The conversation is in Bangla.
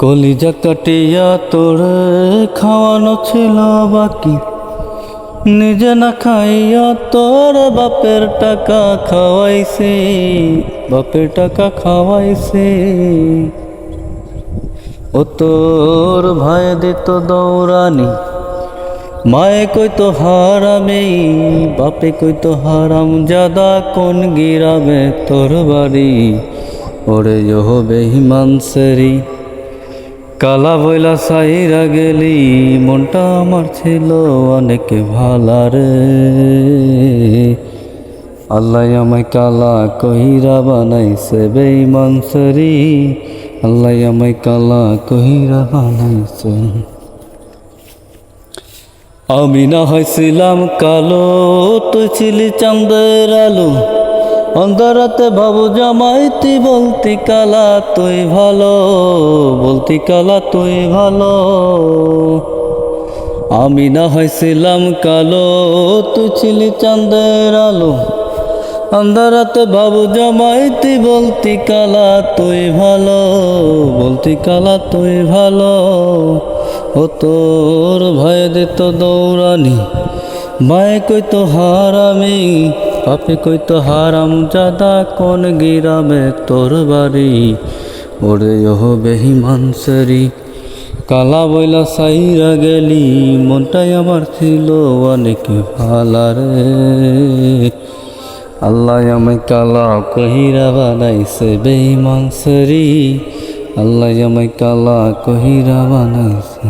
কলিজা কাটিয়া তোর খাওয়ানো ছিল বাকি, নিজে না খাইয়া তোর বাপের টাকা খাওয়াইছে, বাপের টাকা খাওয়াইছে। ও তোর ভাই দিত দৌড়ানি, মায়ে কইতো হারামে, বাপে কইতো হারাম জাদা, কোন গিরামে তোর বাড়ি, ওরে ও বেঈমান সেরি। কালা বইলা সাইরা গেলি, মনটা আমার ছিল অনেক ভালা রে। আল্লাহ আমায় কালা কহিরা বানাইছে বেঈমান সেরি, আল্লাহ আমায় কালা কহিরা বানাইছে। আমি না হয়েছিলাম কালো, তুই ছিলি চাঁদের আলো, অন্ধরাতে বাবু জামাইতি বলতি কালা তুই ভালো, বলতি কালা তুই ভালো। আমি না হয়েছিলাম কালো, তুই ছিলি চাঁদের আলো, অন্ধরাতে বাবু জামাইতি বলতি কালা তুই ভালো, বলতি কালা তুই ভালো। ও তোর ভয় দিত দৌড়ানি, মায়ে কইতো হারামি, বাপে কইতো হারাম জাদা, কোন গিরামে তোর বাড়ি, ওরে ও বেঈমান সেরি। কালা বইলা সাইরা গেলি, মনটাই আমার ছিল অনেক ভালা রে। আল্লাহ আমায় কালা কহিরা বানাইছে বেঈমান সেরি, আল্লাহ আমায় কালা কহিরা বানাইছে।